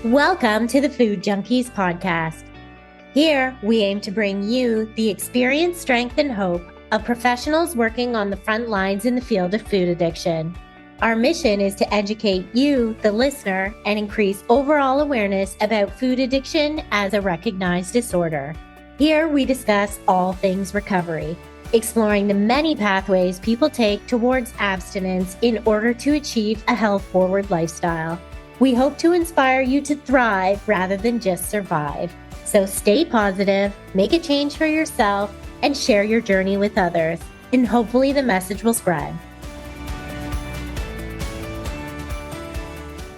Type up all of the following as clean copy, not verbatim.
Welcome to the Food Junkies Podcast. Here, we aim to bring you the experience, strength, and hope of professionals working on the front lines in the field of food addiction. Our mission is to educate you, the listener, and increase overall awareness about food addiction as a recognized disorder. Here, we discuss all things recovery, exploring the many pathways people take towards abstinence in order to achieve a health-forward lifestyle. We hope to inspire you to thrive rather than just survive. So stay positive, make a change for yourself, and share your journey with others. And hopefully the message will spread.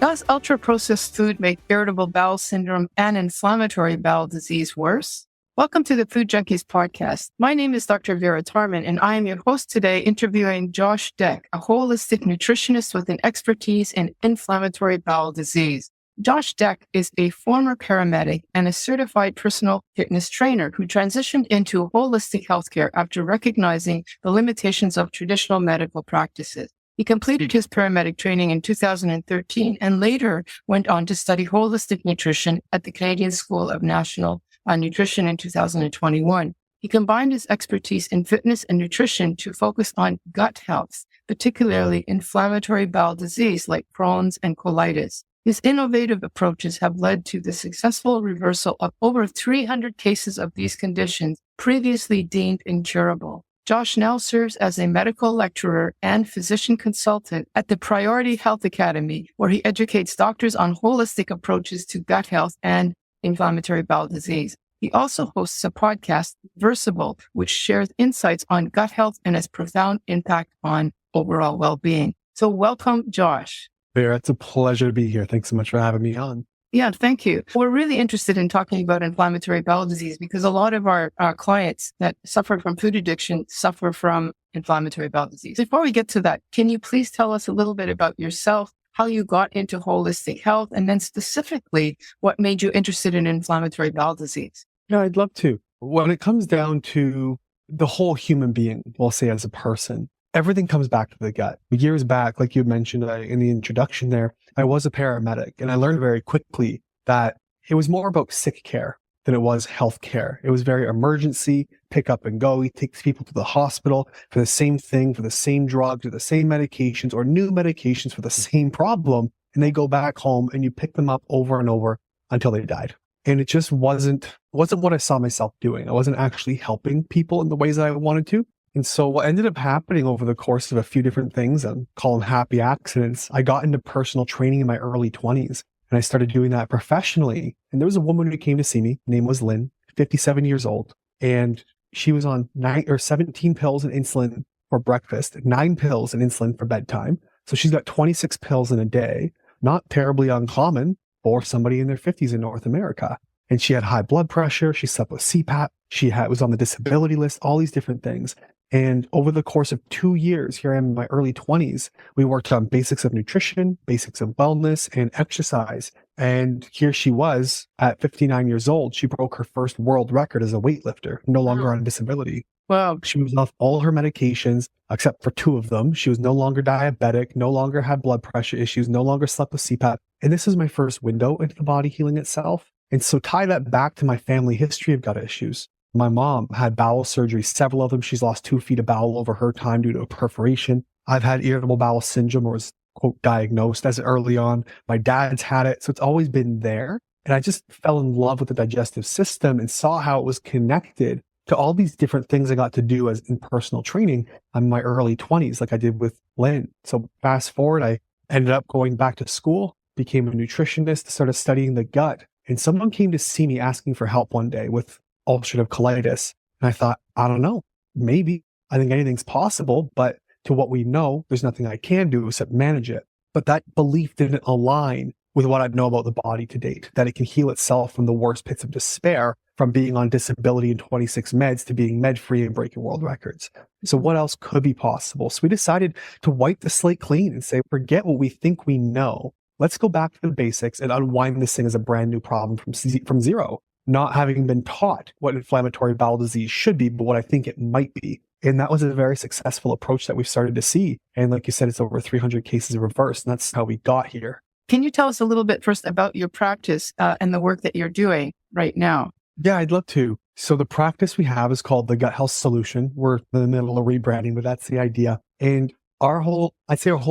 Does ultra-processed food make irritable bowel syndrome and inflammatory bowel disease worse? Welcome to the Food Junkies Podcast. My name is Dr. Vera Tarman, and I am your host today, interviewing Josh Dech, a holistic nutritionist with an expertise in inflammatory bowel disease. Josh Dech is a former paramedic and a certified personal fitness trainer who transitioned into holistic healthcare after recognizing the limitations of traditional medical practices. He completed his paramedic training in 2013 and later went on to study holistic nutrition at the Canadian School of National Nutrition in 2021. He combined his expertise in fitness and nutrition to focus on gut health, particularly inflammatory bowel disease like Crohn's and colitis. His innovative approaches have led to the successful reversal of over 300 cases of these conditions previously deemed incurable. Josh now serves as a medical lecturer and physician consultant at the Priority Health Academy, where he educates doctors on holistic approaches to gut health and inflammatory bowel disease. He also hosts a podcast, ReversABLE, which shares insights on gut health and its profound impact on overall well-being. So welcome, Josh. Vera, it's a pleasure to be here. Thanks so much for having me on. Yeah, thank you. We're really interested in talking about inflammatory bowel disease because a lot of our clients that suffer from food addiction suffer from inflammatory bowel disease. Before we get to that, can you please tell us a little bit about yourself, how you got into holistic health, and then specifically what made you interested in inflammatory bowel disease? Yeah, I'd love to. When it comes down to the whole human being, we'll say as a person, everything comes back to the gut. Years back, like you mentioned in the introduction there, I was a paramedic, and I learned very quickly that it was more about sick care than it was health care. It was very emergency, pick up and go. He takes people to the hospital for the same thing, for the same drugs, or the same medications, or new medications for the same problem. And they go back home and you pick them up over and over until they died. And it just wasn't what I saw myself doing. I wasn't actually helping people in the ways that I wanted to. And so what ended up happening over the course of a few different things, I call them happy accidents, I got into personal training in my early 20s. And I started doing that professionally. And there was a woman who came to see me. Her name was Lynn, 57 years old. And she was on 17 pills and insulin for breakfast, 9 pills and insulin for bedtime. So she's got 26 pills in a day, not terribly uncommon for somebody in their 50s in North America. And she had high blood pressure. She slept with CPAP. Was on the disability list, all these different things. And over the course of 2 years, here I am in my early 20s, we worked on basics of nutrition, basics of wellness, and exercise. And here she was at 59 years old. She broke her first world record as a weightlifter, no longer on disability. Wow. She was off all her medications, except for 2 of them. She was no longer diabetic, no longer had blood pressure issues, no longer slept with CPAP. And this is my first window into the body healing itself. And so tie that back to my family history of gut issues. My mom had bowel surgery, several of them. She's lost 2 feet of bowel over her time due to a perforation. I've had irritable bowel syndrome, or was, quote, diagnosed as early on. My dad's had it. So it's always been there. And I just fell in love with the digestive system and saw how it was connected to all these different things I got to do as in personal training in my early 20s, like I did with Lynn. So fast forward, I ended up going back to school, became a nutritionist, started studying the gut. And someone came to see me asking for help one day with ulcerative colitis. And I thought, I don't know, maybe. I think anything's possible, but to what we know, there's nothing I can do except manage it. But that belief didn't align with what I know about the body to date, that it can heal itself from the worst pits of despair, from being on disability and 26 meds to being med-free and breaking world records. So what else could be possible? So we decided to wipe the slate clean and say, forget what we think we know. Let's go back to the basics and unwind this thing as a brand new problem from zero. Not having been taught what inflammatory bowel disease should be, but what I think it might be. And that was a very successful approach that we've started to see. And like you said, it's over 300 cases reversed. And that's how we got here. Can you tell us a little bit first about your practice and the work that you're doing right now? Yeah, I'd love to. So the practice we have is called the Gut Health Solution. We're in the middle of rebranding, but that's the idea. And our whole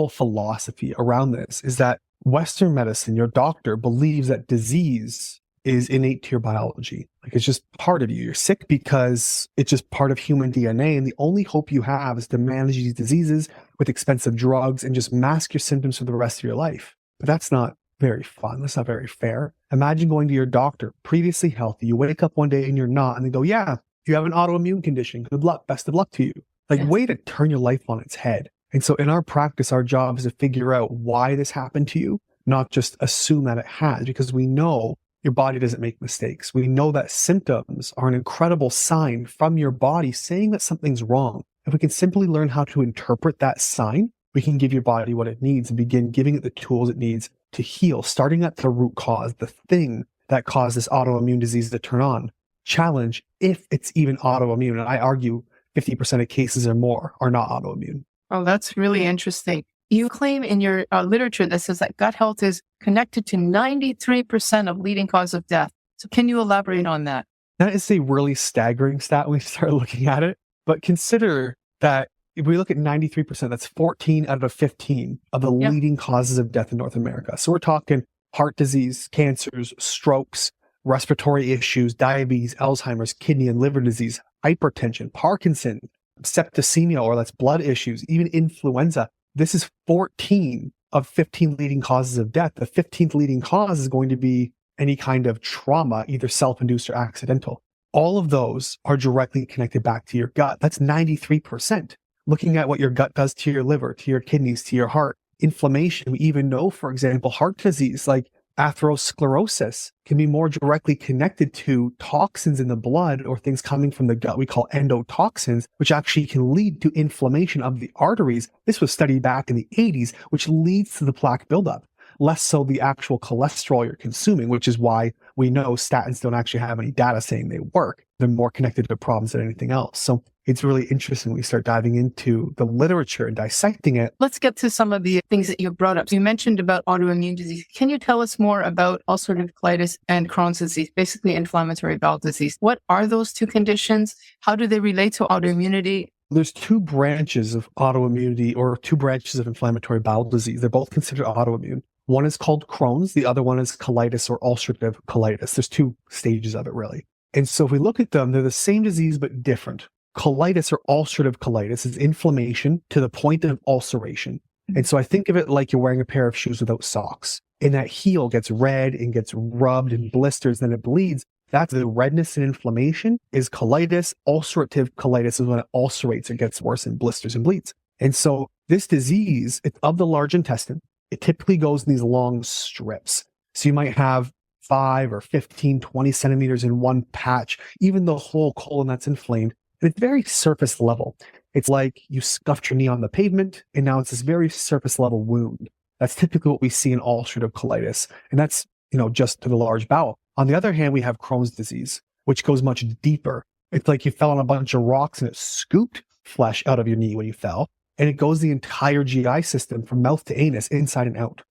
philosophy around this is that Western medicine, your doctor believes that disease is innate to your biology. Like it's just part of you. You're sick because it's just part of human DNA. And the only hope you have is to manage these diseases with expensive drugs and just mask your symptoms for the rest of your life. But that's not very fun. That's not very fair. Imagine going to your doctor, previously healthy. You wake up one day and you're not, and they go, yeah, you have an autoimmune condition. Good luck. Best of luck to you. Like, Yes. Way to turn your life on its head. And so in our practice, our job is to figure out why this happened to you, not just assume that it has, because we know your body doesn't make mistakes. We know that symptoms are an incredible sign from your body saying that something's wrong. If we can simply learn how to interpret that sign, we can give your body what it needs and begin giving it the tools it needs to heal, starting at the root cause, the thing that caused this autoimmune disease to turn on. Challenge if it's even autoimmune. And I argue 50% of cases or more are not autoimmune. Oh, that's really interesting. You claim in your literature that says that gut health is connected to 93% of leading cause of death. So can you elaborate on that? That is a really staggering stat when we start looking at it. But consider that if we look at 93%, that's 14 out of 15 of the leading causes of death in North America. So we're talking heart disease, cancers, strokes, respiratory issues, diabetes, Alzheimer's, kidney and liver disease, hypertension, Parkinson, septicemia, or that's blood issues, even influenza. This is 14 of 15 leading causes of death. The 15th leading cause is going to be any kind of trauma, either self-induced or accidental. All of those are directly connected back to your gut. That's 93%. Looking at what your gut does to your liver, to your kidneys, to your heart, inflammation. We even know, for example, heart disease like atherosclerosis can be more directly connected to toxins in the blood or things coming from the gut we call endotoxins, which actually can lead to inflammation of the arteries. This was studied back in the 80s, which leads to the plaque buildup, less so the actual cholesterol you're consuming, which is why we know statins don't actually have any data saying they work. They're more connected to problems than anything else. So it's really interesting when we start diving into the literature and dissecting it. Let's get to some of the things that you brought up. So you mentioned about autoimmune disease. Can you tell us more about ulcerative colitis and Crohn's disease, basically inflammatory bowel disease? What are those two conditions? How do they relate to autoimmunity? There's two branches of autoimmunity or two branches of inflammatory bowel disease. They're both considered autoimmune. One is called Crohn's. The other one is colitis or ulcerative colitis. There's two stages of it, really. And so if we look at them, they're the same disease, but different. Colitis or ulcerative colitis is inflammation to the point of ulceration. And so I think of it like you're wearing a pair of shoes without socks. And that heel gets red and gets rubbed and blisters, then it bleeds. That's the redness and inflammation is colitis. Ulcerative colitis is when it ulcerates, it gets worse and blisters and bleeds. And so this disease, it's of the large intestine. It typically goes in these long strips. So you might have 5 or 15, 20 centimeters in one patch, even the whole colon that's inflamed. And it's very surface level. It's like you scuffed your knee on the pavement, and now it's this very surface level wound. That's typically what we see in ulcerative colitis. And that's, just to the large bowel. On the other hand, we have Crohn's disease, which goes much deeper. It's like you fell on a bunch of rocks and it scooped flesh out of your knee when you fell. And it goes the entire GI system from mouth to anus, inside and out.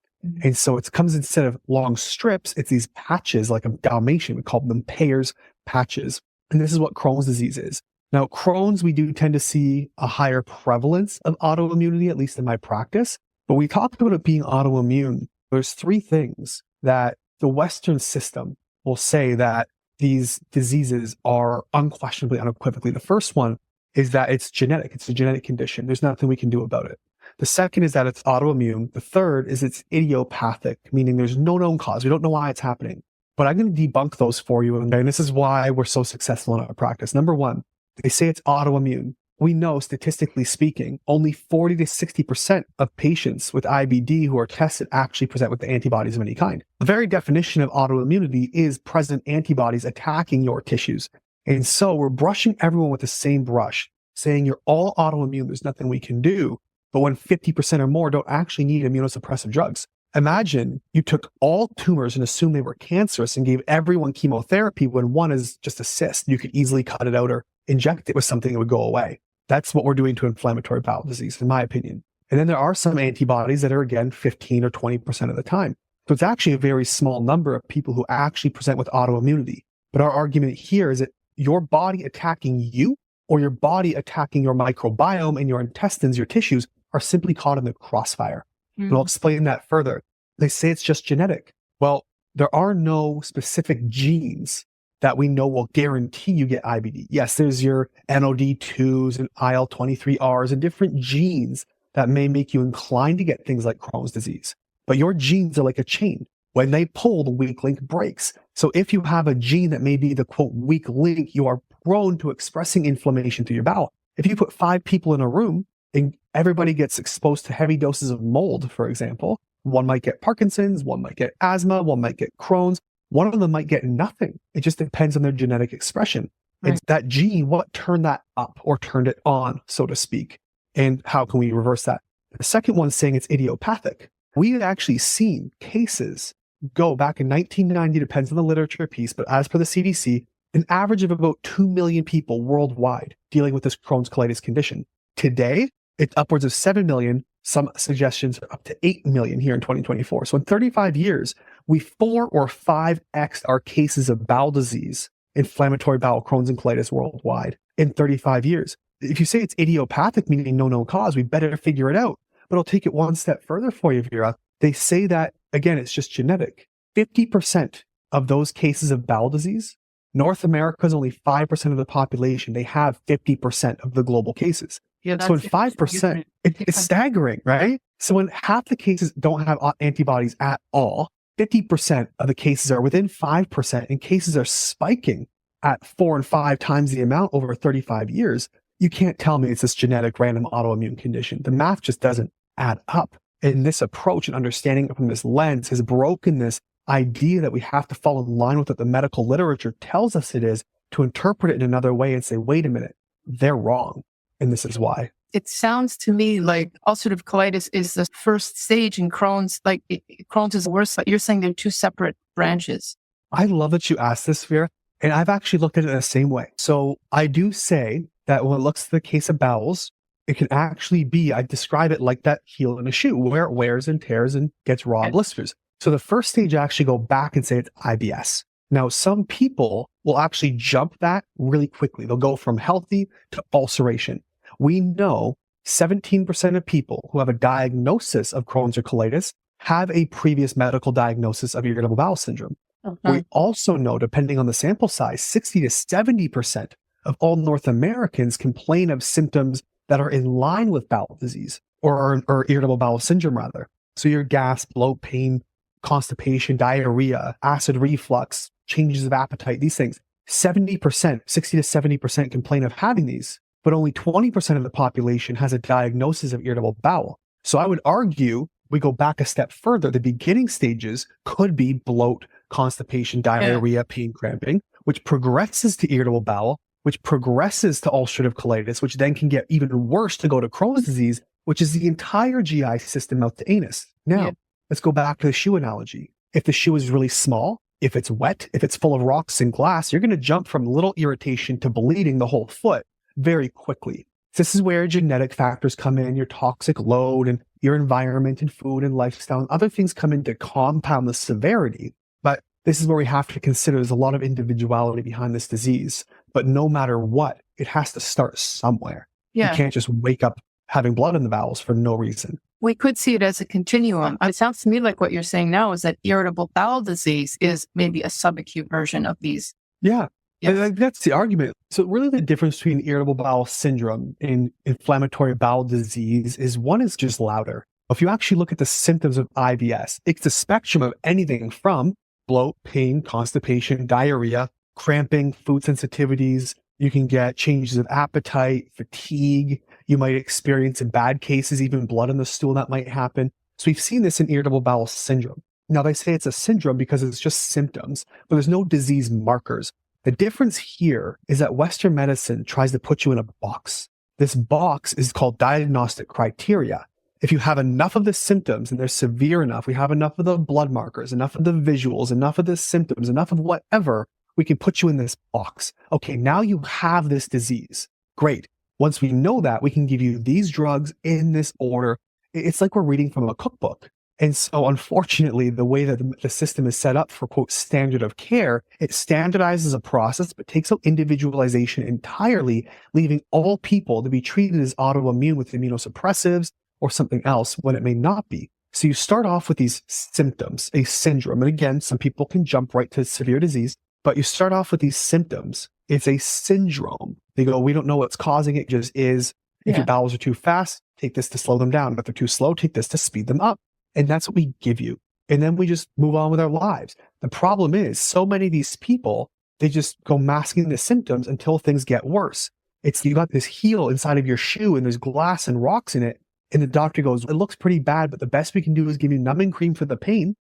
And so it comes instead of long strips, it's these patches like a Dalmatian. We call them payers, patches. And this is what Crohn's disease is. Now, Crohn's, we do tend to see a higher prevalence of autoimmunity, at least in my practice. But we talked about it being autoimmune. There's 3 things that the Western system will say that these diseases are unquestionably, unequivocally. The first one is that it's genetic. It's a genetic condition. There's nothing we can do about it. The second is that it's autoimmune. The third is it's idiopathic, meaning there's no known cause. We don't know why it's happening. But I'm going to debunk those for you. And this is why we're so successful in our practice. Number one, they say it's autoimmune. We know, statistically speaking, only 40 to 60% of patients with IBD who are tested actually present with the antibodies of any kind. The very definition of autoimmunity is present antibodies attacking your tissues. And so we're brushing everyone with the same brush, saying you're all autoimmune, there's nothing we can do. But when 50% or more don't actually need immunosuppressive drugs. Imagine you took all tumors and assumed they were cancerous and gave everyone chemotherapy when one is just a cyst. You could easily cut it out or inject it with something that would go away. That's what we're doing to inflammatory bowel disease, in my opinion. And then there are some antibodies that are, again, 15 or 20% of the time. So it's actually a very small number of people who actually present with autoimmunity. But our argument here is that your body attacking you or your body attacking your microbiome and your intestines, your tissues, are simply caught in the crossfire. And I'll explain that further. They say it's just genetic. Well, there are no specific genes that we know will guarantee you get IBD. Yes, there's your NOD2s and IL-23Rs and different genes that may make you inclined to get things like Crohn's disease. But your genes are like a chain. When they pull, the weak link breaks. So if you have a gene that may be the quote weak link, you are prone to expressing inflammation through your bowel. If you put 5 people in a room and everybody gets exposed to heavy doses of mold, for example, one might get Parkinson's, one might get asthma, one might get Crohn's, one of them might get nothing. It just depends on their genetic expression. Right. It's that gene, what turned that up or turned it on, so to speak. And how can we reverse that? The second one's saying it's idiopathic. We had actually seen cases go back in 1990, depends on the literature piece, but as per the CDC, an average of about 2 million people worldwide dealing with this Crohn's colitis condition. Today, it's upwards of 7 million. Some suggestions are up to 8 million here in 2024. So in 35 years, we 4 or 5x our cases of bowel disease, inflammatory bowel, Crohn's and colitis worldwide in 35 years. If you say it's idiopathic, meaning no known cause, we better figure it out. But I'll take it one step further for you, Vera. They say that, again, it's just genetic. 50% of those cases of bowel disease, North America is only 5% of the population. They have 50% of the global cases. Yeah, so in 5%, it's staggering, right? So when half the cases don't have antibodies at all, 50% of the cases are within 5%, and cases are spiking at 4 and 5 times the amount over 35 years. You can't tell me it's this genetic random autoimmune condition. The math just doesn't add up. And this approach and understanding from this lens has broken this idea that we have to fall in line with what the medical literature tells us it is, to interpret it in another way and say, wait a minute, they're wrong. And this is why. It sounds to me like ulcerative colitis is the first stage in Crohn's. Like Crohn's is worse, but you're saying they're 2 separate branches. I love that you asked this, Vera. And I've actually looked at it the same way. So I do say that when it looks at the case of bowels, it can actually be, I describe it like that heel in a shoe, where it wears and tears and gets raw blisters. So the first stage, I actually go back and say it's IBS. Now, some people will actually jump that really quickly. They'll go from healthy to ulceration. We know 17% of people who have a diagnosis of Crohn's or colitis have a previous medical diagnosis of irritable bowel syndrome. We also know, depending on the sample size, 60 to 70% of all North Americans complain of symptoms that are in line with bowel disease or irritable bowel syndrome, rather. So your gas, bloat, pain, constipation, diarrhea, acid reflux, changes of appetite, these things. 70%, 60 to 70% complain of having these, but only 20% of the population has a diagnosis of irritable bowel. So I would argue we go back a step further. The beginning stages could be bloat, constipation, diarrhea, pain, cramping, which progresses to irritable bowel, which progresses to ulcerative colitis, which then can get even worse to go to Crohn's disease, which is the entire GI system out to anus. Now, let's go back to the shoe analogy. If the shoe is really small, if it's wet, if it's full of rocks and glass, you're going to jump from little irritation to bleeding the whole foot very quickly. This is where genetic factors come in, your toxic load and your environment and food and lifestyle and other things come in to compound the severity. But this is where we have to consider there's a lot of individuality behind this disease. But no matter what, it has to start somewhere. You can't just wake up having blood in the bowels for no reason. We could see it as a continuum. It sounds to me like what you're saying now is that irritable bowel disease is maybe a subacute version of these. Yeah. Yes. That's the argument. So really the difference between irritable bowel syndrome and inflammatory bowel disease is one is just louder. If you actually look at the symptoms of IBS, it's a spectrum of anything from bloat, pain, constipation, diarrhea, cramping, food sensitivities. You can get changes of appetite, fatigue. You might experience, in bad cases, even blood in the stool that might happen. So we've seen this in irritable bowel syndrome. Now they say it's a syndrome because it's just symptoms, but there's no disease markers. The difference here is that Western medicine tries to put you in a box. This box is called diagnostic criteria. If you have enough of the symptoms and they're severe enough, we have enough of the blood markers, enough of the visuals, enough of the symptoms, enough of whatever, we can put you in this box. Okay, now you have this disease. Great. Once we know that, we can give you these drugs in this order. It's like we're reading from a cookbook. And so unfortunately, the way that the system is set up for, quote, standard of care, it standardizes a process, but takes out individualization entirely, leaving all people to be treated as autoimmune with immunosuppressives or something else when it may not be. So you start off with these symptoms, a syndrome. And again, some people can jump right to severe disease, but you start off with these symptoms. It's a syndrome. They go, we don't know what's causing it, it just is. If your bowels are too fast, take this to slow them down. If they're too slow, take this to speed them up. And that's what we give you. And then we just move on with our lives. The problem is so many of these people, they just go masking the symptoms until things get worse. It's you got this heel inside of your shoe and there's glass and rocks in it. And the doctor goes, it looks pretty bad, but the best we can do is give you numbing cream for the pain.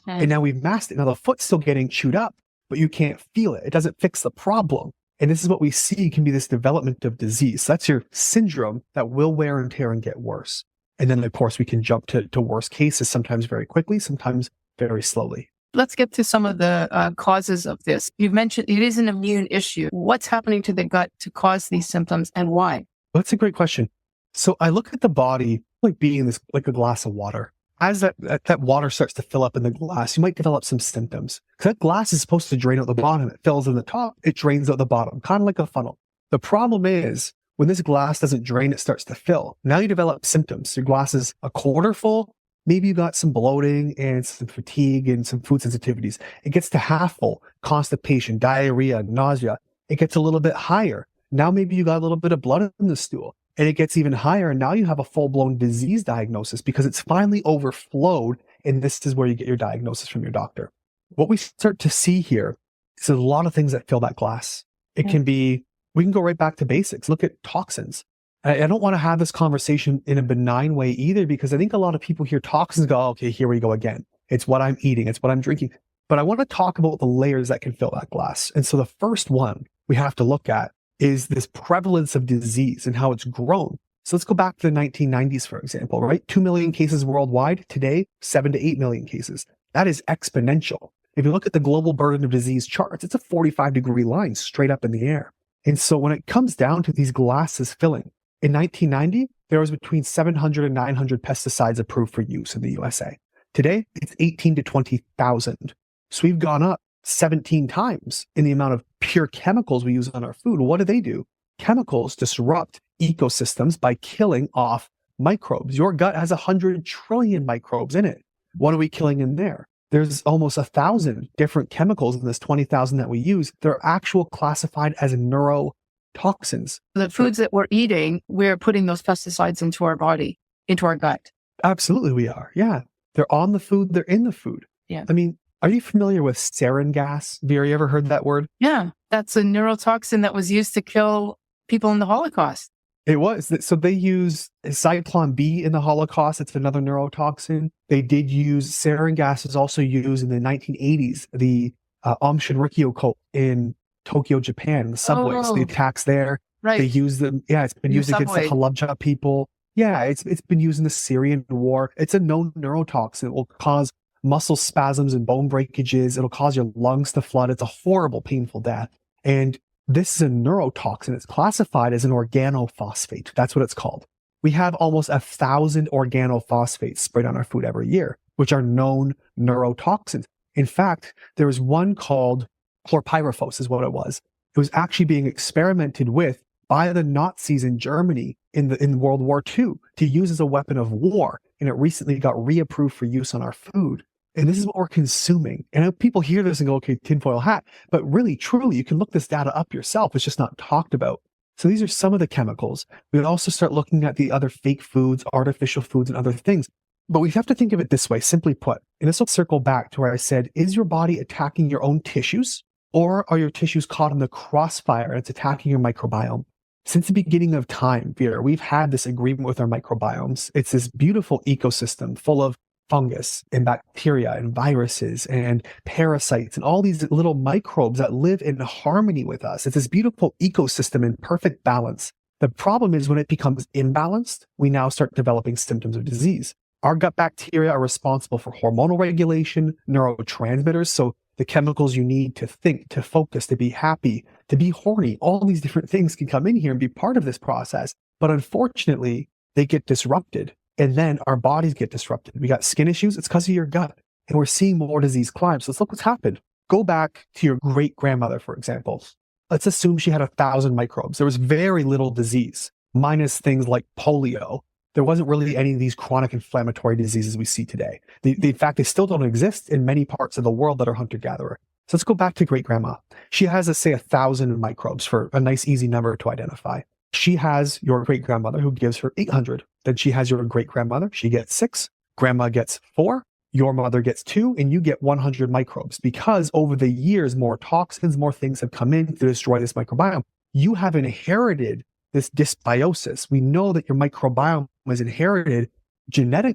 And now we've masked it. Now the foot's still getting chewed up, but you can't feel it. It doesn't fix the problem. And this is what we see can be this development of disease. So that's your syndrome that will wear and tear and get worse. And then, of course, we can jump to worse cases, sometimes very quickly, sometimes very slowly. Let's get to some of the causes of this. You've mentioned it is an immune issue. What's happening to the gut to cause these symptoms and why? That's a great question. So I look at the body like being this, like a glass of water. As that water starts to fill up in the glass, you might develop some symptoms. Because that glass is supposed to drain out the bottom. It fills in the top, it drains out the bottom, kind of like a funnel. The problem is, when this glass doesn't drain, it starts to fill. Now you develop symptoms. Your glass is a quarter full. Maybe you got some bloating and some fatigue and some food sensitivities. It gets to half full, constipation, diarrhea, nausea. It gets a little bit higher. Now maybe you got a little bit of blood in the stool and it gets even higher. And now you have a full-blown disease diagnosis because it's finally overflowed. And this is where you get your diagnosis from your doctor. What we start to see here is a lot of things that fill that glass. It can be, we can go right back to basics. Look at toxins. I don't want to have this conversation in a benign way either, because I think a lot of people hear toxins go, okay, here we go again. It's what I'm eating. It's what I'm drinking. But I want to talk about the layers that can fill that glass. And so the first one we have to look at is this prevalence of disease and how it's grown. So let's go back to the 1990s, for example, right? 2 million cases worldwide. Today, 7 to 8 million cases. That is exponential. If you look at the global burden of disease charts, it's a 45-degree line straight up in the air. And so when it comes down to these glasses filling, in 1990, there was between 700 and 900 pesticides approved for use in the USA. Today, it's 18 to 20,000. So we've gone up 17 times in the amount of pure chemicals we use on our food. What do? Chemicals disrupt ecosystems by killing off microbes. Your gut has 100 trillion microbes in it. What are we killing in there? There's almost 1,000 different chemicals in this 20,000 that we use. They're actual classified as neurotoxins. The foods that we're eating, we're putting those pesticides into our body, into our gut. Absolutely we are. Yeah. They're on the food. They're in the food. Yeah. I mean, are you familiar with sarin gas? Vera, you ever heard that word? Yeah. That's a neurotoxin that was used to kill people in the Holocaust. It was. So they use Zyklon B in the Holocaust. It's another neurotoxin. They did use sarin gas is also used in the 1980s. The Aum Shinrikyo in Tokyo, Japan, the subways, the attacks there. Right. They use them. Yeah, it's been used against the Halabja people. Yeah, it's been used in the Syrian war. It's a known neurotoxin. It will cause muscle spasms and bone breakages. It'll cause your lungs to flood. It's a horrible, painful death. And this is a neurotoxin. It's classified as an organophosphate. That's what it's called. We have almost 1,000 organophosphates sprayed on our food every year, which are known neurotoxins. In fact, there was one called chlorpyrifos is what it was. It was actually being experimented with by the Nazis in Germany in World War II to use as a weapon of war. And it recently got reapproved for use on our food. And this is what we're consuming. And people hear this and go, okay, tinfoil hat. But really, truly, you can look this data up yourself. It's just not talked about. So these are some of the chemicals. We also start looking at the other fake foods, artificial foods, and other things. But we have to think of it this way, simply put. And this will circle back to where I said, is your body attacking your own tissues? Or are your tissues caught in the crossfire and it's attacking your microbiome? Since the beginning of time, Vera, we've had this agreement with our microbiomes. It's this beautiful ecosystem full of fungus and bacteria and viruses and parasites and all these little microbes that live in harmony with us. It's this beautiful ecosystem in perfect balance. The problem is when it becomes imbalanced, we now start developing symptoms of disease. Our gut bacteria are responsible for hormonal regulation, neurotransmitters, so the chemicals you need to think, to focus, to be happy, to be horny. All these different things can come in here and be part of this process. But unfortunately, they get disrupted. And then our bodies get disrupted. We got skin issues. It's because of your gut. And we're seeing more disease climb. So let's look what's happened. Go back to your great grandmother, for example. Let's assume she had 1,000 microbes. There was very little disease, minus things like polio. There wasn't really any of these chronic inflammatory diseases we see today. In fact, they still don't exist in many parts of the world that are hunter-gatherer. So let's go back to great grandma. She has, let's say, 1,000 microbes for a nice, easy number to identify. She has your great grandmother who gives her 800. Then she has your great grandmother. She gets 6. Grandma gets 4. Your mother gets 2, and you get 100 microbes because over the years, more toxins, more things have come in to destroy this microbiome. You have inherited this dysbiosis. We know that your microbiome was inherited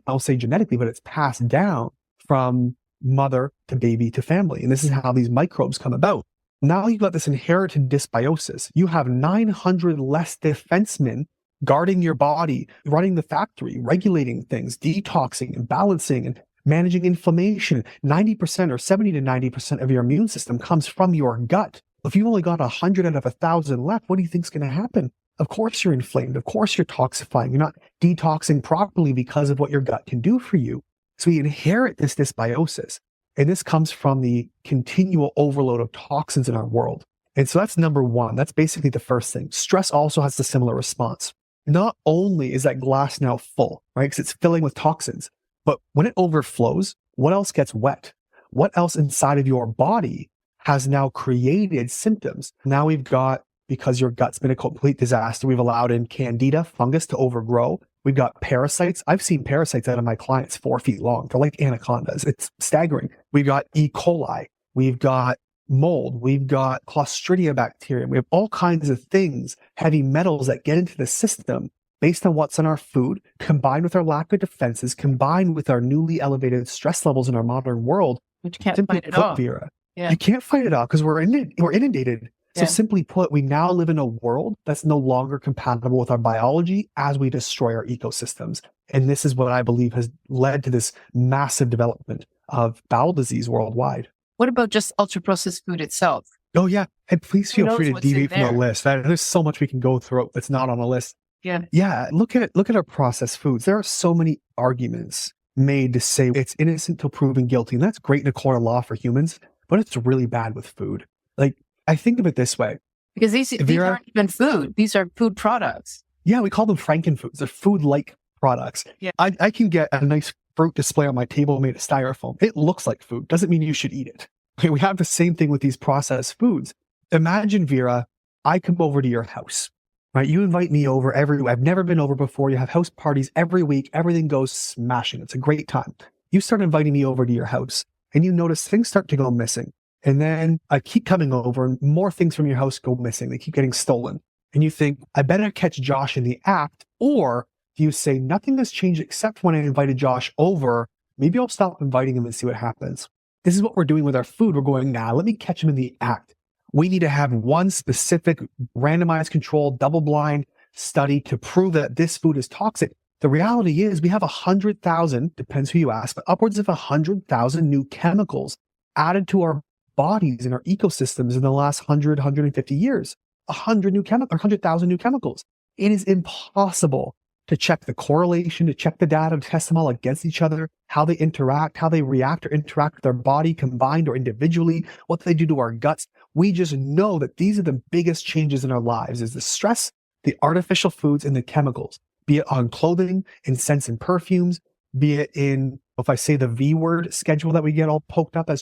I'll say genetically, but it's passed down from mother to baby to family. And this is how these microbes come about. Now you've got this inherited dysbiosis. You have 900 less defensemen guarding your body, running the factory, regulating things, detoxing and balancing and managing inflammation. 90% or 70 to 90% of your immune system comes from your gut. If you've only got 100 out of 1,000 left, what do you think is going to happen? Of course you're inflamed. Of course you're toxifying. You're not detoxing properly because of what your gut can do for you. So we inherit this dysbiosis. And this comes from the continual overload of toxins in our world. And so that's number one. That's basically the first thing. Stress also has a similar response. Not only is that glass now full, right? Because it's filling with toxins, but when it overflows, what else gets wet? What else inside of your body has now created symptoms? Now we've got, because your gut's been a complete disaster, we've allowed in candida, fungus to overgrow. We've got parasites. I've seen parasites out of my clients 4 feet long. They're like anacondas. It's staggering. We've got E. coli. We've got mold. We've got Clostridia bacteria. We have all kinds of things, heavy metals that get into the system based on what's in our food, combined with our lack of defenses, combined with our newly elevated stress levels in our modern world. But you can't fight it off. Vera, yeah. You can't fight it off because we're inundated. So simply put, we now live in a world that's no longer compatible with our biology as we destroy our ecosystems. And this is what I believe has led to this massive development of bowel disease worldwide. What about just ultra-processed food itself? Oh, yeah. And please feel free to deviate from the list. There's so much we can go through that's not on the list. Yeah. Yeah. Look at our processed foods. There are so many arguments made to say it's innocent till proven guilty. And that's great in a court of law for humans, but it's really bad with food. Like, I think of it this way. Because these aren't even food. These are food products. Yeah, we call them frankenfoods. They're food-like products. Yeah. I can get a nice fruit display on my table made of styrofoam. It looks like food. Doesn't mean you should eat it. Okay, we have the same thing with these processed foods. Imagine, Vera, I come over to your house, right? You invite me over every week. I've never been over before. You have house parties every week. Everything goes smashing. It's a great time. You start inviting me over to your house and you notice things start to go missing. And then I keep coming over and more things from your house go missing. They keep getting stolen. And you think, I better catch Josh in the act. Or you say, nothing has changed except when I invited Josh over. Maybe I'll stop inviting him and see what happens. This is what we're doing with our food. We're going, let me catch him in the act. We need to have one specific randomized controlled double-blind study to prove that this food is toxic. The reality is we have 100,000, depends who you ask, but upwards of 100,000 new chemicals added to our bodies and our ecosystems in the last 150 years. 100,000 new chemicals. It is impossible to check the correlation, to check the data, to test them all against each other, how they interact, how they react or interact with our body combined or individually, what they do to our guts. We just know that these are the biggest changes in our lives, is the stress, the artificial foods, and the chemicals, be it on clothing, in scents and perfumes, be it in, if I say the V word schedule that we get all poked up in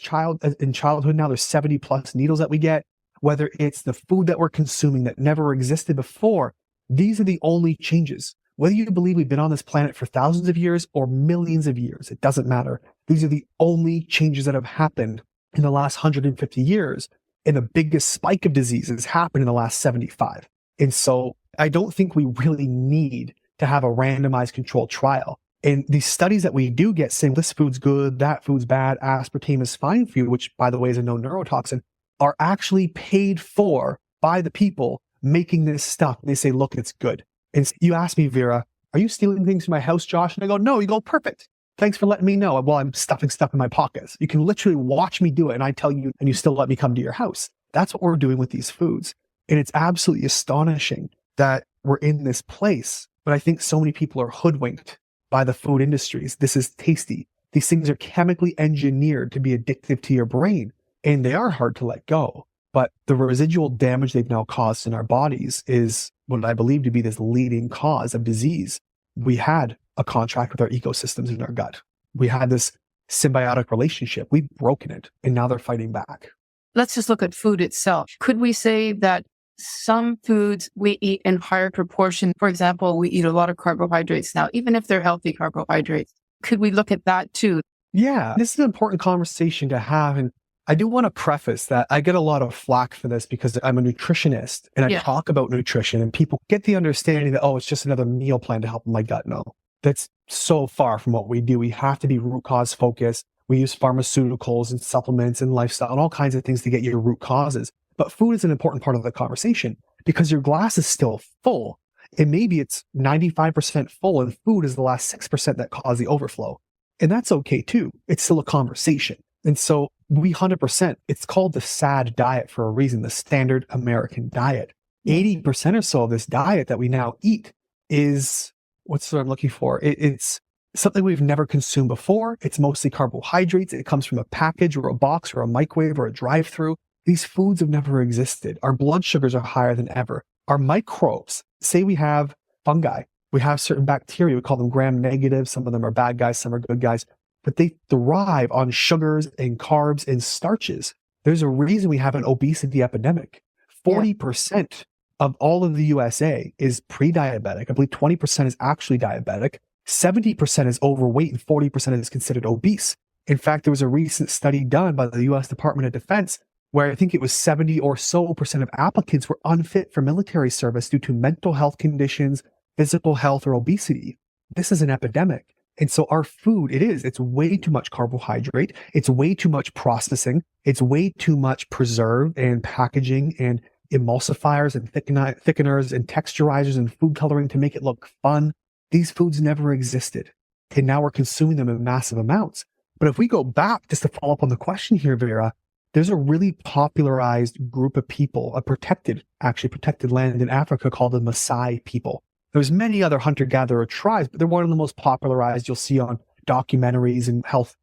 childhood now, there's 70 plus needles that we get, whether it's the food that we're consuming that never existed before. These are the only changes. Whether you believe we've been on this planet for thousands of years or millions of years, it doesn't matter. These are the only changes that have happened in the last 150 years. And the biggest spike of diseases happened in the last 75. And so I don't think we really need to have a randomized controlled trial. And these studies that we do get saying this food's good, that food's bad, aspartame is fine for you, which by the way is a known neurotoxin, are actually paid for by the people making this stuff. They say, look, it's good. And you ask me, Vera, are you stealing things from my house, Josh? And I go, no. You go, perfect. Thanks for letting me know. Well, I'm stuffing stuff in my pockets. You can literally watch me do it and I tell you, and you still let me come to your house. That's what we're doing with these foods. And it's absolutely astonishing that we're in this place. But I think so many people are hoodwinked by the food industries. This is tasty. These things are chemically engineered to be addictive to your brain, and they are hard to let go. But the residual damage they've now caused in our bodies is what I believe to be this leading cause of disease. We had a contract with our ecosystems in our gut. We had this symbiotic relationship. We've broken it, and now they're fighting back. Let's just look at food itself. Could we say that some foods we eat in higher proportion? For example, we eat a lot of carbohydrates now, even if they're healthy carbohydrates. Could we look at that too? Yeah, this is an important conversation to have. And I do want to preface that I get a lot of flack for this because I'm a nutritionist and I talk about nutrition, and people get the understanding that, oh, it's just another meal plan to help my gut. No, that's so far from what we do. We have to be root cause focused. We use pharmaceuticals and supplements and lifestyle and all kinds of things to get your root causes. But food is an important part of the conversation because your glass is still full. And maybe it's 95% full and food is the last 6% that cause the overflow. And that's okay too. It's still a conversation. And so we 100%, it's called the SAD diet for a reason, the standard American diet. 80% or so of this diet that we now eat is, what's the word I'm looking for? It's something we've never consumed before. It's mostly carbohydrates. It comes from a package or a box or a microwave or a drive-through. These foods have never existed. Our blood sugars are higher than ever. Our microbes, say we have fungi, we have certain bacteria, we call them gram-negative. Some of them are bad guys, some are good guys, but they thrive on sugars and carbs and starches. There's a reason we have an obesity epidemic. 40% of all of the USA is pre-diabetic. I believe 20% is actually diabetic. 70% is overweight and 40% is considered obese. In fact, there was a recent study done by the US Department of Defense where I think it was 70 or so percent of applicants were unfit for military service due to mental health conditions, physical health, or obesity. This is an epidemic. And so our food, it's way too much carbohydrate. It's way too much processing. It's way too much preserve and packaging and emulsifiers and thickeners and texturizers and food coloring to make it look fun. These foods never existed. And now we're consuming them in massive amounts. But if we go back, just to follow up on the question here, Vera, there's a really popularized group of people, a protected land in Africa called the Maasai people. There's many other hunter-gatherer tribes, but they're one of the most popularized you'll see on documentaries and health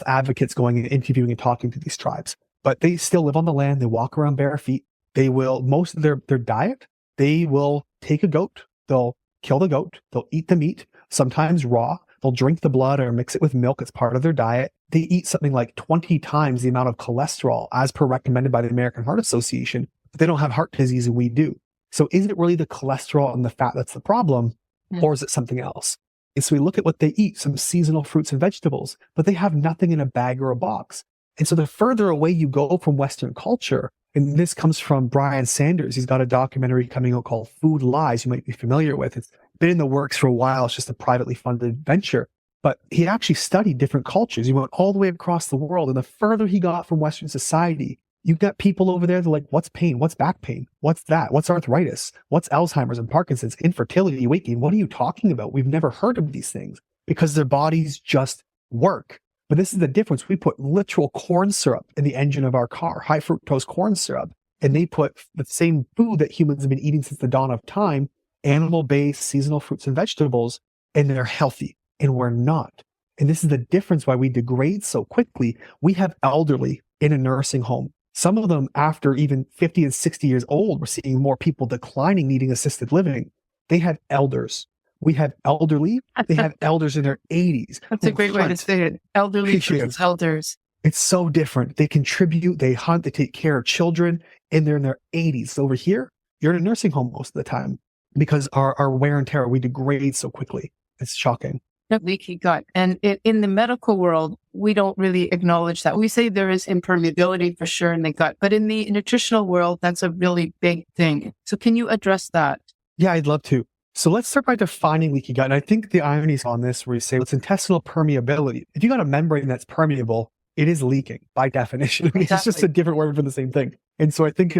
advocates going and interviewing and talking to these tribes. But they still live on the land. They walk around bare feet. They will, most of their diet, they will take a goat. They'll kill the goat. They'll eat the meat, sometimes raw. They'll drink the blood or mix it with milk. It's part of their diet. They eat something like 20 times the amount of cholesterol as per recommended by the American Heart Association, but they don't have heart disease and we do. So is it really the cholesterol and the fat that's the problem, or is it something else? And so we look at what they eat, some seasonal fruits and vegetables, but they have nothing in a bag or a box. And so the further away you go from Western culture, and this comes from Brian Sanders, he's got a documentary coming out called Food Lies you might be familiar with. It's been in the works for a while. It's just a privately funded venture. But he actually studied different cultures. He went all the way across the world. And the further he got from Western society, you've got people over there that are like, what's pain? What's back pain? What's that? What's arthritis? What's Alzheimer's and Parkinson's? Infertility, weight gain? What are you talking about? We've never heard of these things because their bodies just work. But this is the difference. We put literal corn syrup in the engine of our car, high fructose corn syrup, and they put the same food that humans have been eating since the dawn of time, animal-based seasonal fruits and vegetables, and they're healthy, and we're not. And this is the difference why we degrade so quickly. We have elderly in a nursing home. Some of them, after even 50 and 60 years old, we're seeing more people declining, needing assisted living. They have elders. We have elderly. They have elders in their 80s. That's a great way to say it. Elderly versus elders. It's so different. They contribute, they hunt, they take care of children, and they're in their 80s. So over here, you're in a nursing home most of the time because our wear and tear, we degrade so quickly. It's shocking. Leaky gut. And in the medical world, we don't really acknowledge that. We say there is impermeability for sure in the gut, but in the nutritional world, that's a really big thing. So can you address that? Yeah, I'd love to. So let's start by defining leaky gut. And I think the irony is on this where you say it's intestinal permeability. If you got a membrane that's permeable, it is leaking by definition. Exactly. It's just a different word for the same thing. And so I think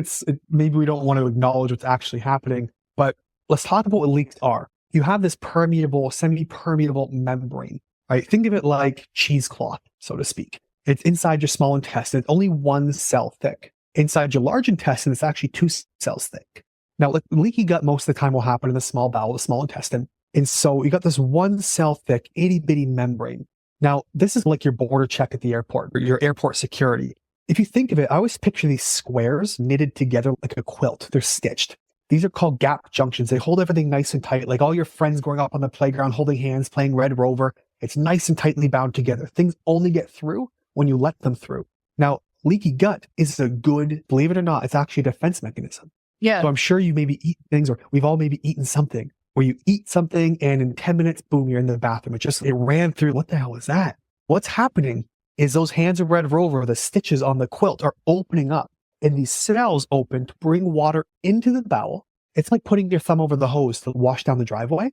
maybe we don't want to acknowledge what's actually happening, but let's talk about what leaks are. You have this permeable, semi-permeable membrane, right? Think of it like cheesecloth, so to speak. It's inside your small intestine. It's only one cell thick. Inside your large intestine, it's actually 2 cells thick. Now, leaky gut most of the time will happen in the small bowel, the small intestine. And so you got this one cell thick, itty bitty membrane. Now, this is like your border check at the airport or your airport security. If you think of it, I always picture these squares knitted together like a quilt. They're stitched. These are called gap junctions. They hold everything nice and tight, like all your friends growing up on the playground, holding hands, playing Red Rover. It's nice and tightly bound together. Things only get through when you let them through. Now, leaky gut is a good, believe it or not, it's actually a defense mechanism. Yeah. So I'm sure you maybe eat things, or we've all maybe eaten something where you eat something and in 10 minutes, boom, you're in the bathroom. It ran through. What the hell is that? What's happening is those hands of Red Rover, the stitches on the quilt are opening up, and these cells open to bring water into the bowel. It's like putting your thumb over the hose to wash down the driveway,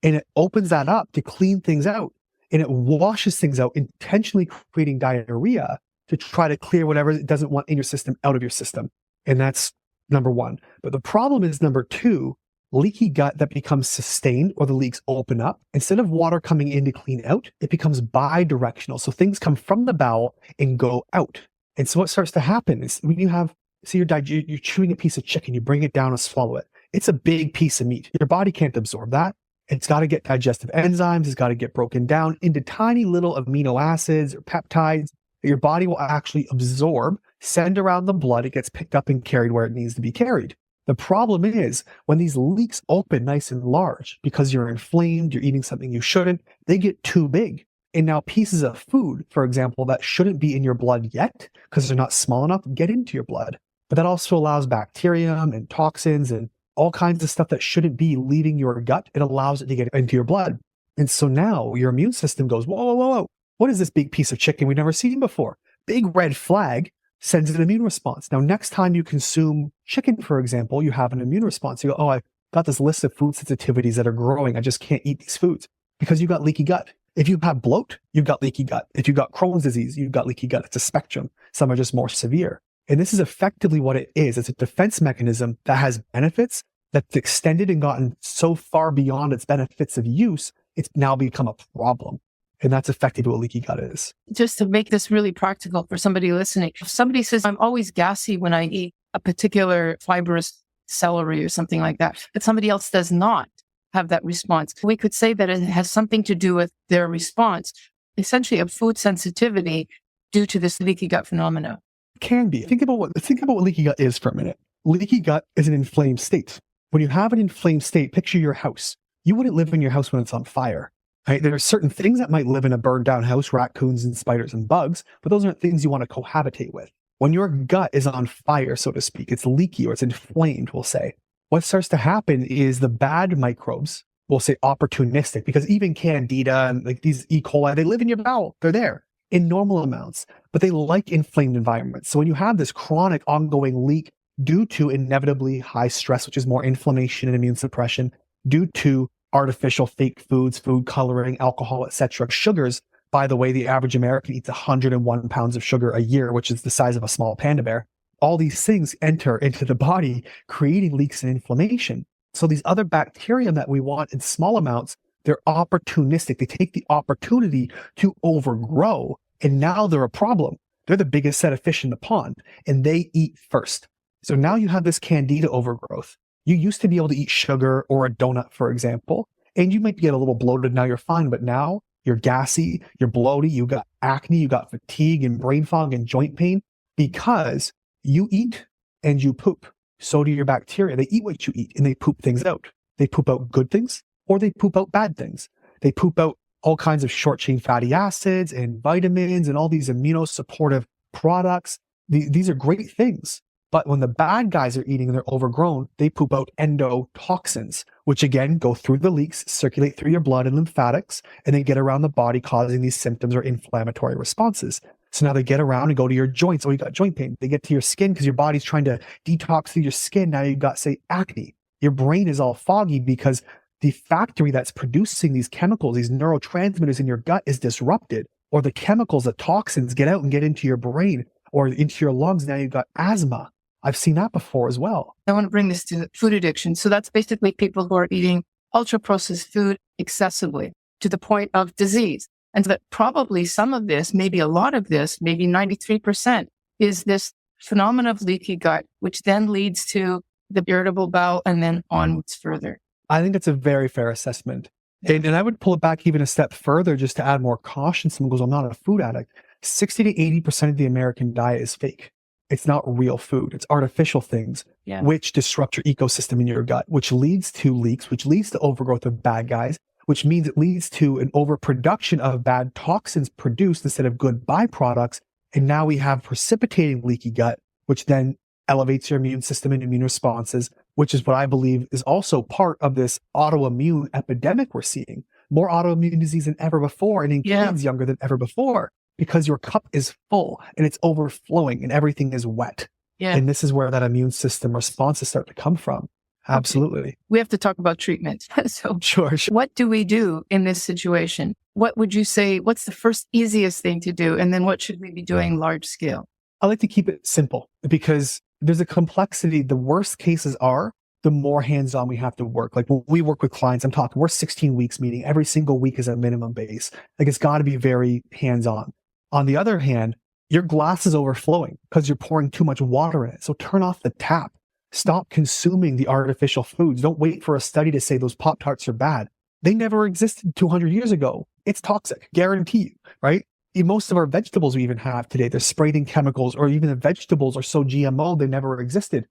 and it opens that up to clean things out, and it washes things out, intentionally creating diarrhea to try to clear whatever it doesn't want in your system out of your system. And that's number one. But the problem is number two, leaky gut that becomes sustained, or the leaks open up. Instead of water coming in to clean out, it becomes bidirectional. So things come from the bowel and go out. And so what starts to happen is when you have, you're chewing a piece of chicken, you bring it down and swallow it. It's a big piece of meat. Your body can't absorb that. It's got to get digestive enzymes. It's got to get broken down into tiny little amino acids or peptides that your body will actually absorb, send around the blood. It gets picked up and carried where it needs to be carried. The problem is when these leaks open nice and large because you're inflamed, you're eating something you shouldn't, they get too big. And now pieces of food, for example, that shouldn't be in your blood yet because they're not small enough, get into your blood. But that also allows bacterium and toxins and all kinds of stuff that shouldn't be leaving your gut. It allows it to get into your blood. And so now your immune system goes, whoa, whoa, whoa, whoa. What is this big piece of chicken we've never seen before? Big red flag, sends an immune response. Now, next time you consume chicken, for example, you have an immune response. You go, oh, I've got this list of food sensitivities that are growing. I just can't eat these foods because you got leaky gut. If you have bloat, you've got leaky gut. If you've got Crohn's disease, you've got leaky gut. It's a spectrum. Some are just more severe. And this is effectively what it is. It's a defense mechanism that has benefits that's extended and gotten so far beyond its benefits of use, it's now become a problem. And that's effectively what leaky gut is. Just to make this really practical for somebody listening, if somebody says, I'm always gassy when I eat a particular fibrous celery or something like that, but somebody else does not have that response, we could say that it has something to do with their response, essentially a food sensitivity due to this leaky gut phenomena. It can be. Think about what leaky gut is for a minute. Leaky gut is an inflamed state. When you have an inflamed state, picture your house. You wouldn't live in your house when it's on fire. Right? There are certain things that might live in a burned down house, raccoons and spiders and bugs, but those aren't things you want to cohabitate with. When your gut is on fire, so to speak, it's leaky or it's inflamed, we'll say. What starts to happen is the bad microbes, we'll say opportunistic, because even Candida and like these E. coli, they live in your bowel. They're there in normal amounts, but they like inflamed environments. So when you have this chronic ongoing leak due to inevitably high stress, which is more inflammation and immune suppression, due to artificial fake foods, food coloring, alcohol, etc. Sugars, by the way, the average American eats 101 pounds of sugar a year, which is the size of a small panda bear. All these things enter into the body, creating leaks and inflammation. So these other bacteria that we want in small amounts, they're opportunistic. They take the opportunity to overgrow, and now they're a problem. They're the biggest set of fish in the pond, and they eat first. So now you have this candida overgrowth. You used to be able to eat sugar or a donut, for example, and you might get a little bloated. Now you're fine, but now you're gassy, you're bloated, you got acne, you got fatigue and brain fog and joint pain because you eat and you poop. So do your bacteria. They eat what you eat and they poop things out. They poop out good things or they poop out bad things. They poop out all kinds of short chain fatty acids and vitamins and all these immunosupportive products. These are great things. But when the bad guys are eating and they're overgrown, they poop out endotoxins, which again go through the leaks, circulate through your blood and lymphatics, and then get around the body causing these symptoms or inflammatory responses. So now they get around and go to your joints. Oh, you got joint pain. They get to your skin because your body's trying to detox through your skin. Now you've got, say, acne. Your brain is all foggy because the factory that's producing these chemicals, these neurotransmitters in your gut is disrupted, or the chemicals, the toxins get out and get into your brain or into your lungs. Now you've got asthma. I've seen that before as well. I want to bring this to food addiction. So that's basically people who are eating ultra-processed food excessively to the point of disease. And that probably some of this, maybe a lot of this, maybe 93% is this phenomenon of leaky gut, which then leads to the irritable bowel and then onwards further. I think that's a very fair assessment. And I would pull it back even a step further just to add more caution. Someone goes, I'm not a food addict. 60 to 80% of the American diet is fake. It's not real food. It's artificial things, which disrupt your ecosystem in your gut, which leads to leaks, which leads to overgrowth of bad guys, which means it leads to an overproduction of bad toxins produced instead of good byproducts. And now we have precipitating leaky gut, which then elevates your immune system and immune responses, which is what I believe is also part of this autoimmune epidemic we're seeing. More autoimmune disease than ever before, and in kids younger than ever before, because your cup is full and it's overflowing and everything is wet. Yeah. And this is where that immune system responses start to come from. Absolutely. Okay. We have to talk about treatment. So sure. What do we do in this situation? What would you say, what's the first easiest thing to do? And then what should we be doing large scale? I like to keep it simple because there's a complexity. The worst cases are, the more hands-on we have to work. Like when we work with clients, we're 16 weeks meeting. Every single week is a minimum base. Like it's got to be very hands-on. On the other hand, your glass is overflowing because you're pouring too much water in it. So turn off the tap. Stop consuming the artificial foods. Don't wait for a study to say those Pop-Tarts are bad. They never existed 200 years ago. It's toxic, guarantee you, right? Most of our vegetables we even have today, they're sprayed in chemicals, or even the vegetables are so GMO, they never existed.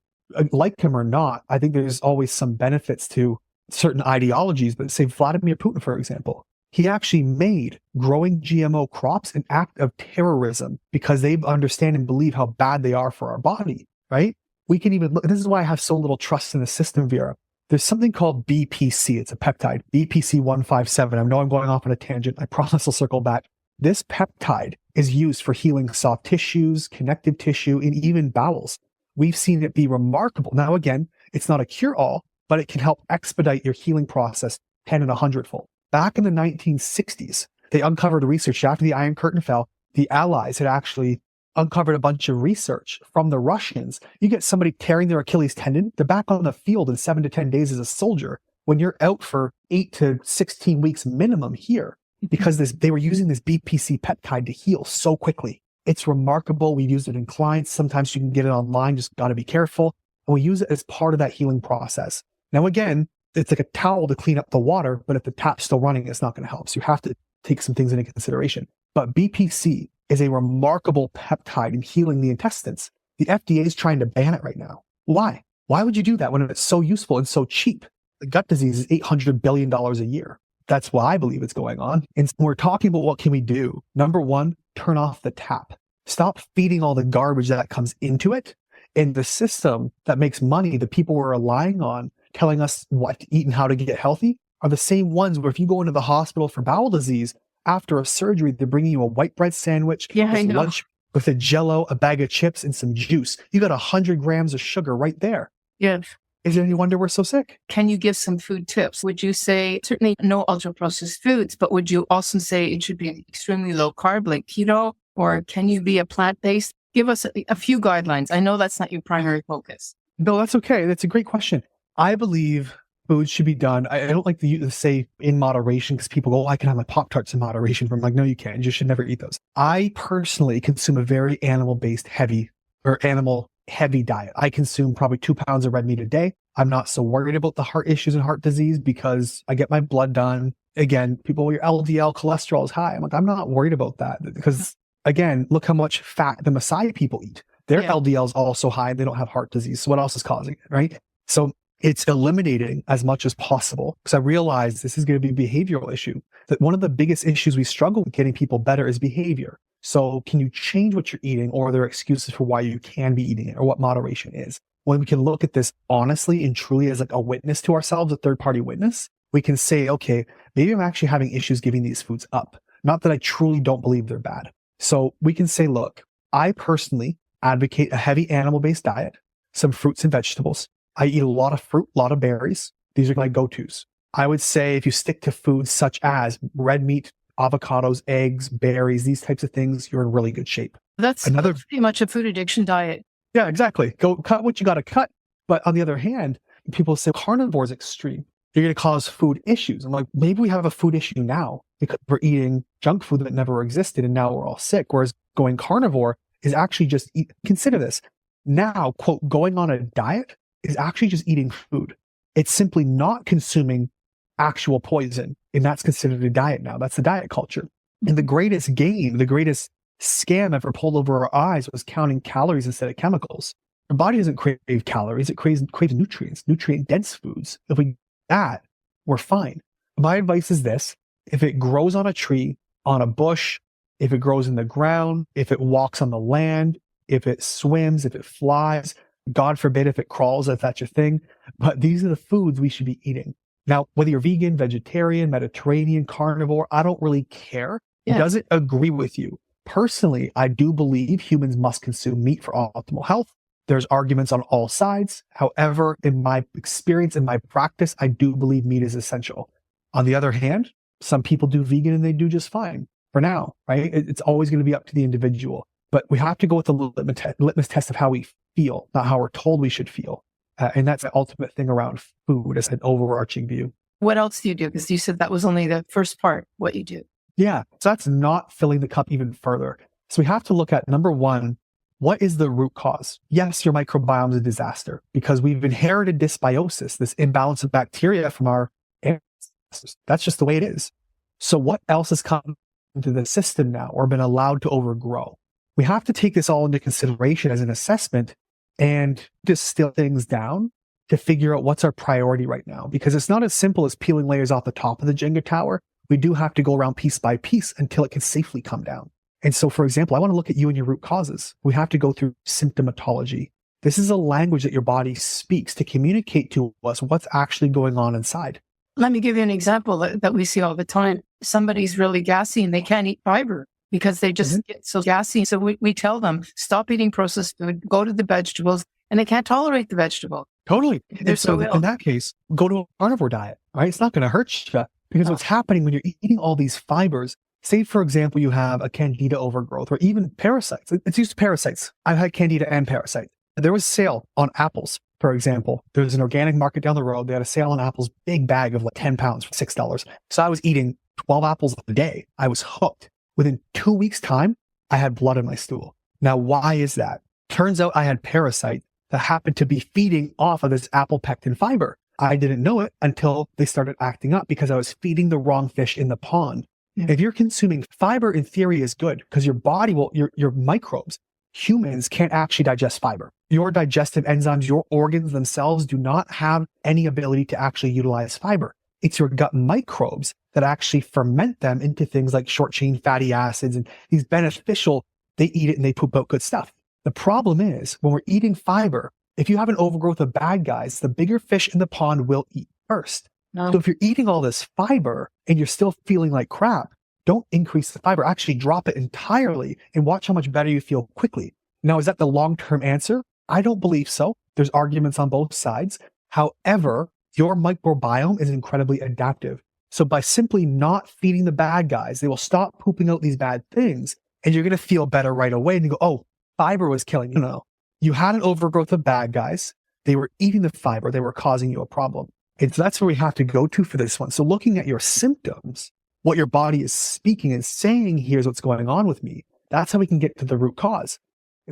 Like them or not, I think there's always some benefits to certain ideologies, but say Vladimir Putin, for example, he actually made growing GMO crops an act of terrorism because they understand and believe how bad they are for our body, right? We can even look, this is why I have so little trust in the system, Vera. There's something called BPC. It's a peptide, BPC 157. I know I'm going off on a tangent. I promise I'll circle back. This peptide is used for healing soft tissues, connective tissue, and even bowels. We've seen it be remarkable. Now, again, it's not a cure-all, but it can help expedite your healing process 10 and 100-fold. Back in the 1960s, they uncovered research after the Iron Curtain fell. The Allies had actually uncovered a bunch of research from the Russians. You get somebody tearing their Achilles tendon, they're back on the field in 7 to 10 days as a soldier when you're out for 8 to 16 weeks minimum here, because they were using this BPC peptide to heal so quickly. It's remarkable. We use it in clients. Sometimes you can get it online, just got to be careful. And we use it as part of that healing process. Now, again, it's like a towel to clean up the water, but if the tap's still running, it's not going to help. So you have to take some things into consideration. But BPC is a remarkable peptide in healing the intestines. The FDA is trying to ban it right now. Why? Why would you do that when it's so useful and so cheap? The gut disease is $800 billion a year. That's why I believe it's going on. And we're talking about what can we do. Number one, turn off the tap. Stop feeding all the garbage that comes into it. And the system that makes money, the people we're relying on, telling us what to eat and how to get healthy, are the same ones where if you go into the hospital for bowel disease, after a surgery, they're bringing you a white bread sandwich, lunch with a Jell-O, a bag of chips, and some juice. You got 100 grams of sugar right there. Yes. Is there any wonder we're so sick? Can you give some food tips? Would you say, certainly no ultra-processed foods, but would you also say it should be extremely low carb, like keto, or can you be a plant-based? Give us a few guidelines. I know that's not your primary focus. No, that's okay. That's a great question. I believe food should be done. I don't like to say in moderation because people go, I can have my Pop-Tarts in moderation. But I'm like, no, you can't. You should never eat those. I personally consume a very animal-based heavy diet. I consume probably 2 pounds of red meat a day. I'm not so worried about the heart issues and heart disease because I get my blood done. Again, people, your LDL cholesterol is high. I'm like, I'm not worried about that because, again, look how much fat the Maasai people eat. Their LDL is also high. They don't have heart disease. So what else is causing it, right? So it's eliminating as much as possible because I realize this is going to be a behavioral issue. That one of the biggest issues we struggle with getting people better is behavior. So can you change what you're eating, or are there excuses for why you can be eating it, or what moderation is? When we can look at this honestly and truly as like a witness to ourselves, a third-party witness, we can say, okay, maybe I'm actually having issues giving these foods up. Not that I truly don't believe they're bad. So we can say, look, I personally advocate a heavy animal-based diet, some fruits and vegetables. I eat a lot of fruit, a lot of berries. These are my go-tos. I would say if you stick to foods such as red meat, avocados, eggs, berries, these types of things, you're in really good shape. That's pretty much a food addiction diet. Yeah, exactly. Go cut what you got to cut. But on the other hand, people say carnivore is extreme. You're going to cause food issues. I'm like, maybe we have a food issue now because we're eating junk food that never existed and now we're all sick. Whereas going carnivore is actually just consider this. Now, quote, going on a diet is actually just eating food. It's simply not consuming actual poison. And that's considered a diet now. That's the diet culture. And the greatest game, the greatest scam ever pulled over our eyes was counting calories instead of chemicals. Our body doesn't crave calories. It craves nutrients, nutrient-dense foods. If we do that, we're fine. My advice is this. If it grows on a tree, on a bush, if it grows in the ground, if it walks on the land, if it swims, if it flies, God forbid if it crawls, if that's your thing. But these are the foods we should be eating. Now, whether you're vegan, vegetarian, Mediterranean, carnivore, I don't really care. It doesn't agree with you. Personally, I do believe humans must consume meat for optimal health. There's arguments on all sides. However, in my experience, in my practice, I do believe meat is essential. On the other hand, some people do vegan and they do just fine for now, right? It's always going to be up to the individual. But we have to go with the litmus test of how we feel, not how we're told we should feel. And that's the ultimate thing around food as an overarching view. What else do you do? Because you said that was only the first part, what you do. Yeah. So that's not filling the cup even further. So we have to look at, number one, what is the root cause? Yes, your microbiome is a disaster because we've inherited dysbiosis, this imbalance of bacteria from our ancestors. That's just the way it is. So what else has come into the system now or been allowed to overgrow? We have to take this all into consideration as an assessment and distill things down to figure out what's our priority right now. Because it's not as simple as peeling layers off the top of the Jenga tower. We do have to go around piece by piece until it can safely come down. And so, for example, I want to look at you and your root causes. We have to go through symptomatology. This is a language that your body speaks to communicate to us what's actually going on inside. Let me give you an example that we see all the time. Somebody's really gassy and they can't eat fiber because they just get so gassy. So we tell them, stop eating processed food, go to the vegetables, and they can't tolerate the vegetable. Totally. They're so ill. In that case, go to a carnivore diet, right? It's not going to hurt you because what's happening when you're eating all these fibers, say, for example, you have a candida overgrowth or even parasites. It's used to parasites. I've had candida and parasite. There was a sale on apples, for example. There's an organic market down the road. They had a sale on apples, big bag of like 10 pounds for $6. So I was eating 12 apples a day. I was hooked. Within 2 weeks' time, I had blood in my stool. Now, why is that? Turns out I had parasite that happened to be feeding off of this apple pectin fiber. I didn't know it until they started acting up because I was feeding the wrong fish in the pond. If you're consuming fiber, in theory, is good because your body will, your microbes, humans can't actually digest fiber. Your digestive enzymes, your organs themselves do not have any ability to actually utilize fiber. It's your gut microbes that actually ferment them into things like short chain fatty acids and these beneficial, they eat it and they poop out good stuff. The problem is when we're eating fiber, if you have an overgrowth of bad guys, the bigger fish in the pond will eat first. So if you're eating all this fiber and you're still feeling like crap, don't increase the fiber, actually drop it entirely and watch how much better you feel quickly. Now, is that the long-term answer? I don't believe so. There's arguments on both sides. However, your microbiome is incredibly adaptive. So by simply not feeding the bad guys, they will stop pooping out these bad things and you're going to feel better right away. And you go, oh, fiber was killing you. No, you had an overgrowth of bad guys. They were eating the fiber. They were causing you a problem. And so that's where we have to go to for this one. So looking at your symptoms, what your body is speaking and saying, here's what's going on with me. That's how we can get to the root cause.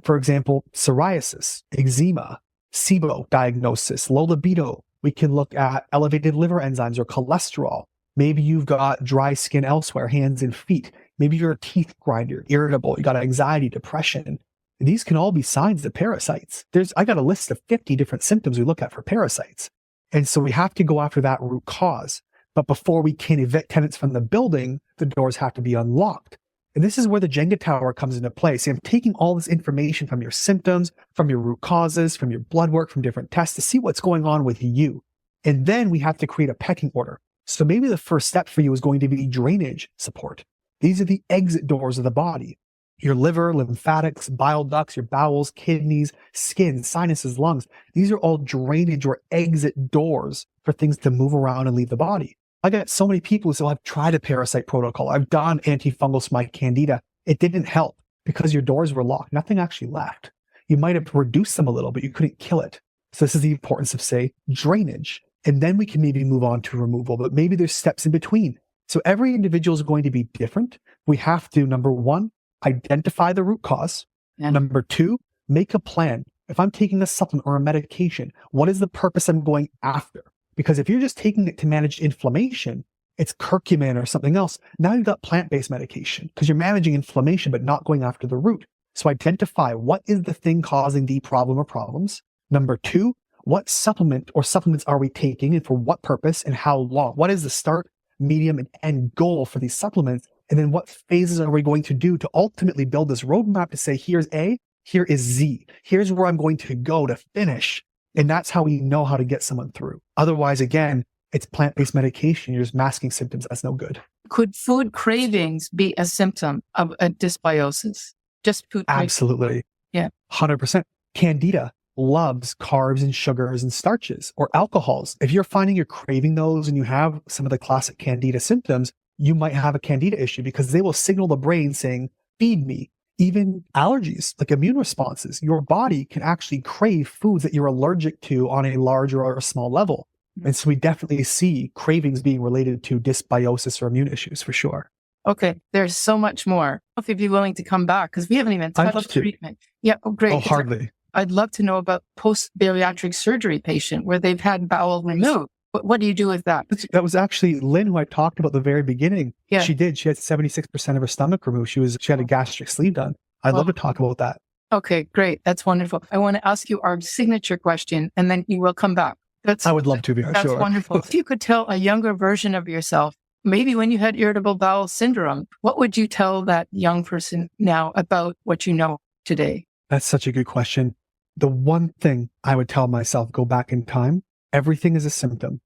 For example, psoriasis, eczema, SIBO diagnosis, low libido. We can look at elevated liver enzymes or cholesterol. Maybe you've got dry skin elsewhere, hands and feet. Maybe you're a teeth grinder, irritable. You got anxiety, depression. And these can all be signs of parasites. I got a list of 50 different symptoms we look at for parasites. And so we have to go after that root cause. But before we can evict tenants from the building, the doors have to be unlocked. And this is where the Jenga tower comes into play. See, I'm taking all this information from your symptoms, from your root causes, from your blood work, from different tests to see what's going on with you. And then we have to create a pecking order. So maybe the first step for you is going to be drainage support. These are the exit doors of the body. Your liver, lymphatics, bile ducts, your bowels, kidneys, skin, sinuses, lungs. These are all drainage or exit doors for things to move around and leave the body. I got so many people who say, I've tried a parasite protocol. I've done antifungal smite candida. It didn't help because your doors were locked. Nothing actually left. You might have reduced them a little, but you couldn't kill it. So this is the importance of, say, drainage. And then we can maybe move on to removal, but maybe there's steps in between. So every individual is going to be different. We have to, number one, identify the root cause. Yeah. Number two, make a plan. If I'm taking a supplement or a medication, what is the purpose I'm going after? Because if you're just taking it to manage inflammation it's curcumin or something else. Now you've got plant-based medication because you're managing inflammation, but not going after the root. So identify what is the thing causing the problem or problems. Number 2, what supplement or supplements are we taking and for what purpose and how long? What is the start, medium, and end goal for these supplements? And then what phases are we going to do to ultimately build this roadmap to say, here's A, here is Z. Here's where I'm going to go to finish. And that's how we know how to get someone through. Otherwise, again, it's plant-based medication. You're just masking symptoms. That's no good. Could food cravings be a symptom of a dysbiosis? Just food cravings? Absolutely. Yeah. 100%. Candida loves carbs and sugars and starches or alcohols. If you're finding you're craving those and you have some of the classic candida symptoms, you might have a candida issue because they will signal the brain saying, feed me. Even allergies, like immune responses, your body can actually crave foods that you're allergic to on a larger or a small level. And so we definitely see cravings being related to dysbiosis or immune issues for sure. Okay, there's so much more. If you'd be willing to come back, because we haven't even touched treatment. Yeah, great. Oh, hardly. I'd love to know about post-bariatric surgery patient where they've had bowel removed. What do you do with that? That was actually Lynn, who I talked about at the very beginning. Yeah. She had 76% of her stomach removed. She had a gastric sleeve done. I'd love to talk about that. Okay, great. That's wonderful. I want to ask you our signature question, and then you will come back. I would love to be. That's sure. Wonderful. If you could tell a younger version of yourself, maybe when you had irritable bowel syndrome, what would you tell that young person now about what you know today? That's such a good question. The one thing I would tell myself, go back in time, everything is a symptom.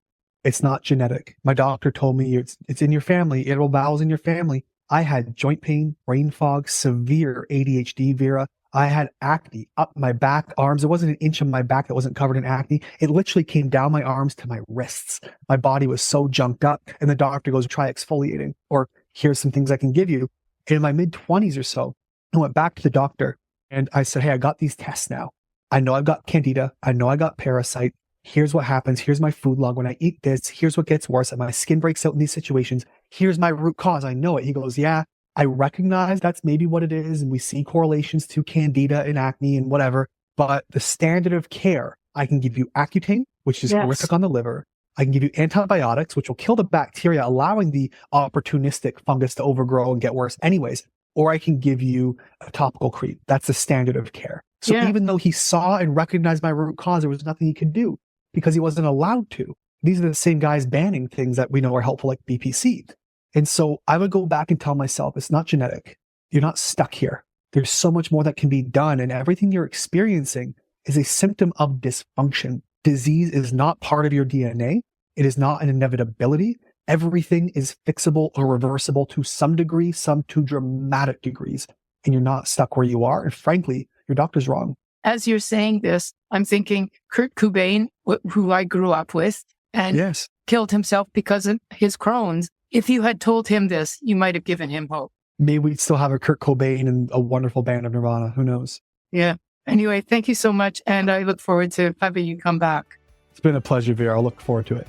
It's not genetic. My doctor told me it's in your family, irritable bowel's in your family. I had joint pain, brain fog, severe ADHD, Vera. I had acne up my back, arms. There wasn't an inch of my back that wasn't covered in acne. It literally came down my arms to my wrists. My body was so junked up. And the doctor goes, try exfoliating, or here's some things I can give you. And in my mid-20s or so, I went back to the doctor and I said, hey, I got these tests now. I know I've got candida. I know I got parasite. Here's what happens. Here's my food log. When I eat this, here's what gets worse. And my skin breaks out in these situations. Here's my root cause. I know it. He goes, yeah, I recognize that's maybe what it is. And we see correlations to candida and acne and whatever. But the standard of care, I can give you Accutane, which is horrific on the liver. I can give you antibiotics, which will kill the bacteria, allowing the opportunistic fungus to overgrow and get worse anyways. Or I can give you a topical cream. That's the standard of care. So even though he saw and recognized my root cause, there was nothing he could do because he wasn't allowed to. These are the same guys banning things that we know are helpful, like BPC. And so I would go back and tell myself, it's not genetic. You're not stuck here. There's so much more that can be done. And everything you're experiencing is a symptom of dysfunction. Disease is not part of your DNA. It is not an inevitability. Everything is fixable or reversible to some degree, some to dramatic degrees. And you're not stuck where you are. And frankly, your doctor's wrong. As you're saying this, I'm thinking Kurt Cobain, who I grew up with, and killed himself because of his Crohn's. If you had told him this, you might have given him hope. Maybe we'd still have a Kurt Cobain and a wonderful band of Nirvana. Who knows? Yeah. Anyway, thank you so much. And I look forward to having you come back. It's been a pleasure, Vera. I'll look forward to it.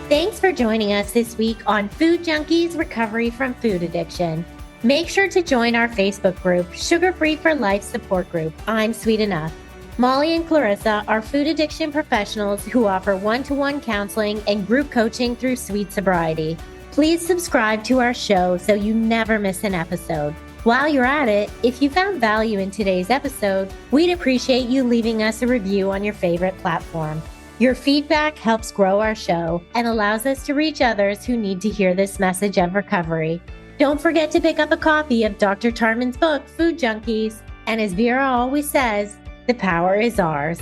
Thanks for joining us this week on Food Junkies Recovery from Food Addiction. Make sure to join our Facebook group, Sugar Free for Life Support Group, I'm Sweet Enough. Molly and Clarissa are food addiction professionals who offer one-to-one counseling and group coaching through Sweet Sobriety. Please subscribe to our show so you never miss an episode. While you're at it, if you found value in today's episode, we'd appreciate you leaving us a review on your favorite platform. Your feedback helps grow our show and allows us to reach others who need to hear this message of recovery. Don't forget to pick up a copy of Dr. Tarman's book, Food Junkies. And as Vera always says, the power is ours.